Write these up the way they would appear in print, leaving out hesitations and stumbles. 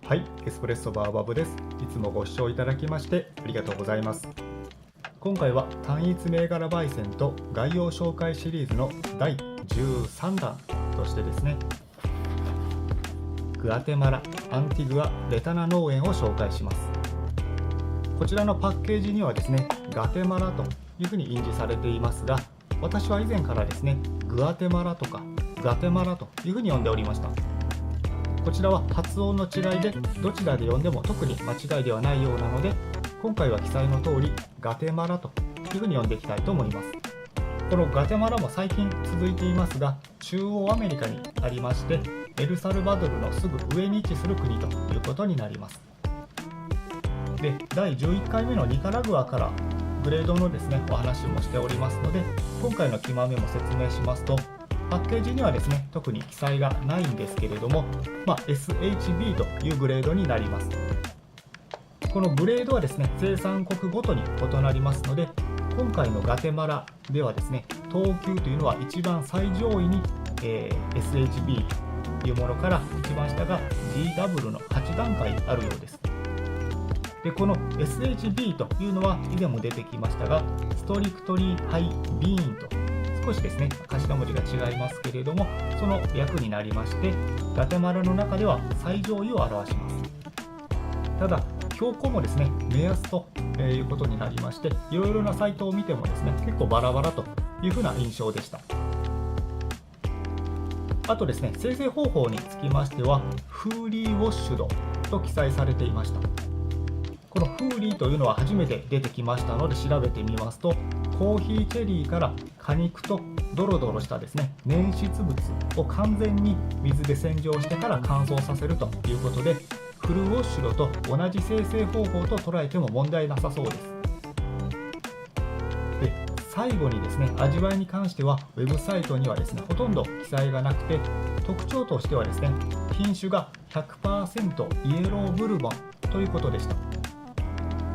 はい、エスプレッソバーバブです。いつもご視聴いただきましてありがとうございます。今回は単一銘柄焙煎と概要紹介シリーズの第13弾としてですね、グアテマラ・アンティグア・レタナ農園を紹介します。こちらのパッケージにはですね、ガテマラというふうに印字されていますが、私は以前からですね、グアテマラとかガテマラというふうに呼んでおりました。こちらは発音の違いでどちらで読んでも特に間違いではないようなので、今回は記載の通りガテマラというふうに呼んでいきたいと思います。このガテマラも最近続いていますが、中央アメリカにありまして、エルサルバドルのすぐ上に位置する国ということになります。で、第11回目のニカラグアからグレードのですね、お話もしておりますので、今回の木豆も説明しますと、パッケージにはですね、特に記載がないんですけれども、SHB というグレードになります。このグレードはですね、生産国ごとに異なりますので、今回のガテマラではですね、等級というのは一番最上位に、SHB というものから一番下が GW の8段階あるようです。で、この SHB というのは以前も出てきましたが、ストリクトリーハイビーンと少しですね、頭文字が違いますけれども、その略になりまして、ガテマラの中では最上位を表します。ただ、標高もですね、目安ということになりまして、いろいろなサイトを見てもですね、結構バラバラというふうな印象でした。あとですね、生成方法につきましては、フーリーウォッシュドと記載されていました。このフーリーというのは初めて出てきましたので調べてみますと、コーヒーチェリーから果肉とドロドロしたですね、粘質物を完全に水で洗浄してから乾燥させるということで、フルウォッシュドと同じ生成方法と捉えても問題なさそうです。で、最後にですね、味わいに関してはウェブサイトにはですね、ほとんど記載がなくて、特徴としてはですね、品種が 100% イエローブルボンということでした。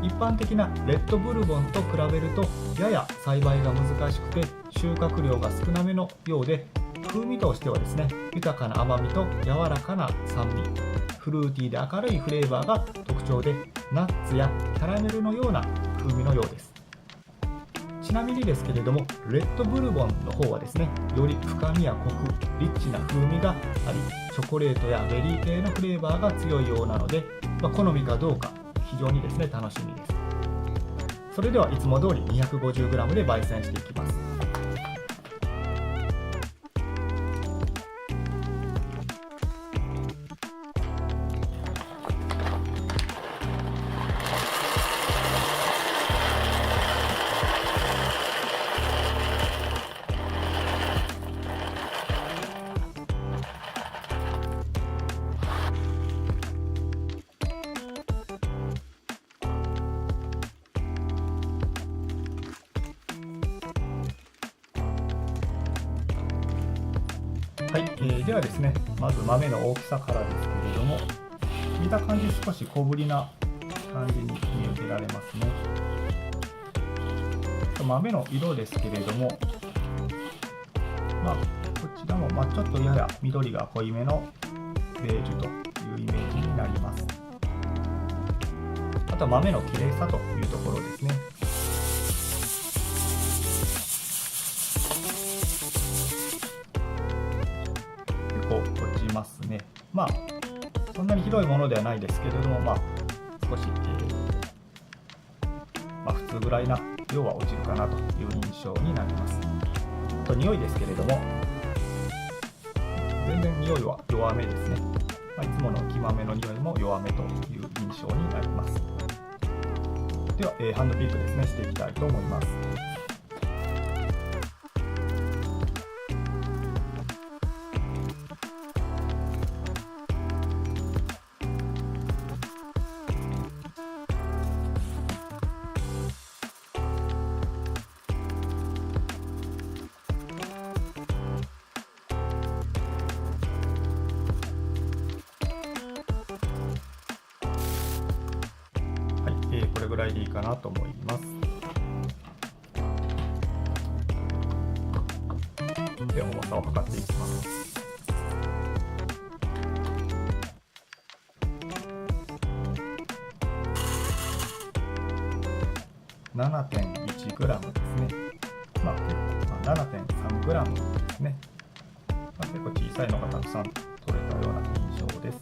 一般的なレッドブルボンと比べるとやや栽培が難しくて収穫量が少なめのようで、風味としてはですね、豊かな甘みと柔らかな酸味、フルーティーで明るいフレーバーが特徴で、ナッツやキャラメルのような風味のようです。ちなみにですけれども、レッドブルボンの方はですね、より深みやコク、リッチな風味があり、チョコレートやベリー系のフレーバーが強いようなので、好みかどうか非常にですね、楽しみです。それではいつも通り 250g で焙煎していきます。はい、ではですね、まず豆の大きさからですけれども、見た感じ少し小ぶりな感じに見受けられますね。豆の色ですけれども、こちらもちょっとやや緑が濃いめのベージュというイメージになります。あとは豆の綺麗さというところですね。落ちますね。そんなにひどいものではないですけれども、少し、普通ぐらいな量は落ちるかなという印象になります。あと匂いですけれども、全然匂いは弱めですね。いつもの木豆の匂いも弱めという印象になります。では、ハンドピックですね、していきたいと思います。これぐらいでいいかなと思います。で、重さを測っていきます。7.1g ですね。結構、7.3g ですね。結構小さいのがたくさん取れたような印象です。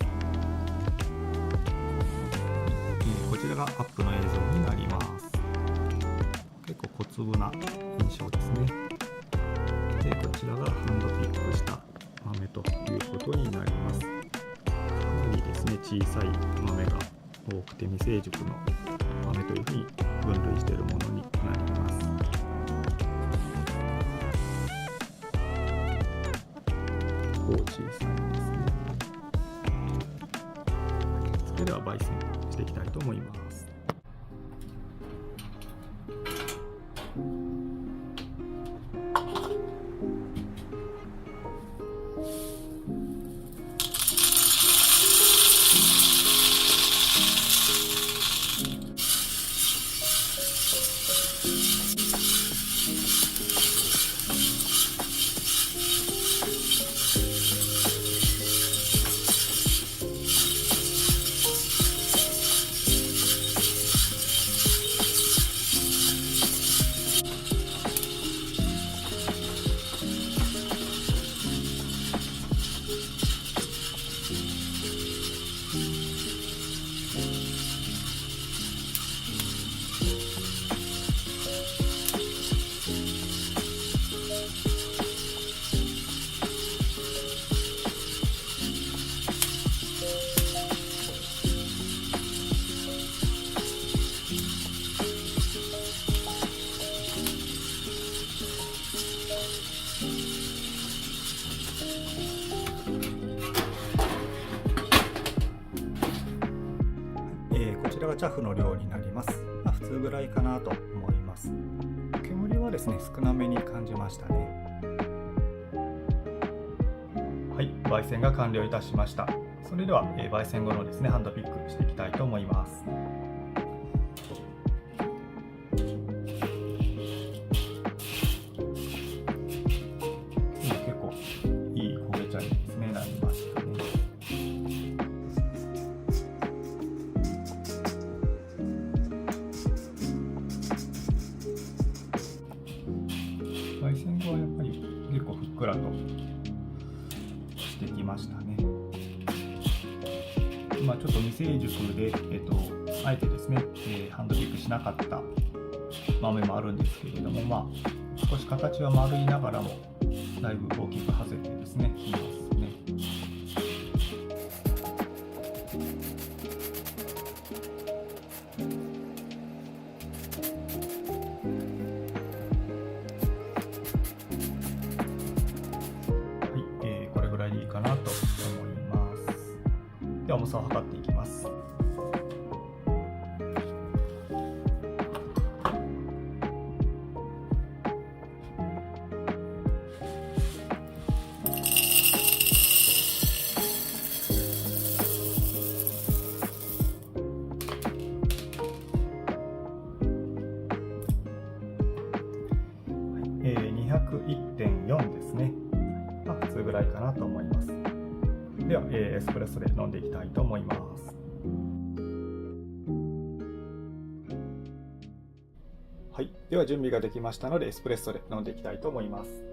こちらがアップの映像になります。結構小粒な印象ですね。で、こちらがハンドピックした豆ということになります。かなりですね、小さい豆が多くて未成熟の豆というふうに分類しているものになります。小さいですね。それでは焙煎していきたいと思います。こちらがチャフの量になります。普通ぐらいかなと思います。煙はですね、少なめに感じましたね。はい、焙煎が完了いたしました。それでは、焙煎後のですね、ハンドピックしていきたいと思います。結構いい焦げ茶にですね、なりましたね。焙煎後はやっぱり結構ふっくらとしてきましたね。ちょっと未成熟で、あえてですね、ハンドピックしなかった豆もあるんですけれども、少し形は丸いながらもだいぶ大きく外れてですね、いいですね。これぐらいでいいかなと思います。では重さを測っていきます。201.4 ですね。普通ぐらいかなと思います。では、エスプレッソで飲んでいきたいと思います。はい、では準備ができましたのでエスプレッソで飲んでいきたいと思います。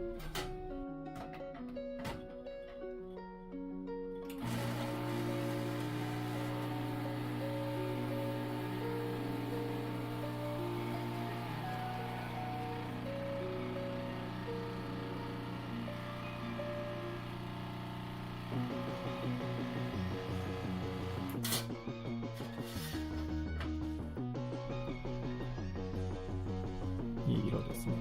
いい色ですね。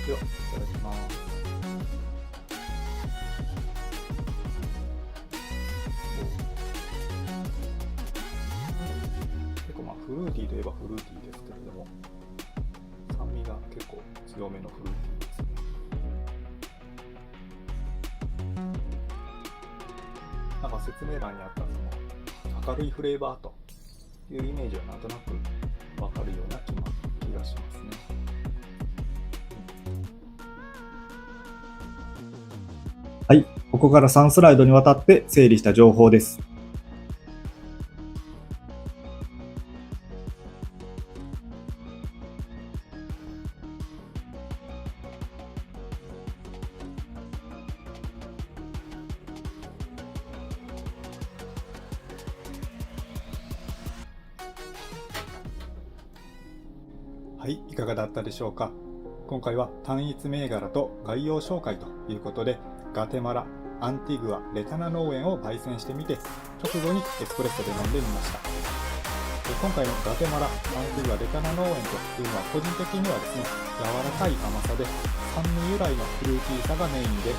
では、いただきます。結構フルーティーといえばフルーティーですけれども、酸味が結構強めのフルーティーですね。説明欄にあった明るいフレーバーというイメージはなんとなくわかるような気がしますね。はい、ここから3スライドにわたって整理した情報です。はい、いかがだったでしょうか。今回は単一銘柄と概要紹介ということで、ガテマラ、アンティグア、レタナ農園を焙煎してみて、直後にエスプレッソで飲んでみました。今回のガテマラ、アンティグア、レタナ農園というのは個人的にはですね、柔らかい甘さで酸味由来のフルーティーさがメインで、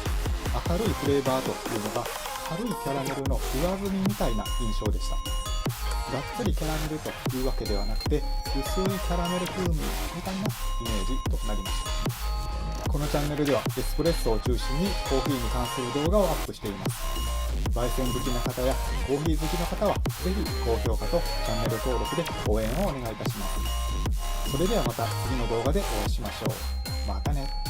明るいフレーバーというのが軽いキャラメルの上澄みみたいな印象でした。がっつりキャラメルというわけではなくて、薄いキャラメル風味みたいなイメージとなりました。このチャンネルではエスプレッソを中心にコーヒーに関する動画をアップしています。焙煎好きな方やコーヒー好きな方はぜひ高評価とチャンネル登録で応援をお願いいたします。それではまた次の動画でお会いしましょう。またね。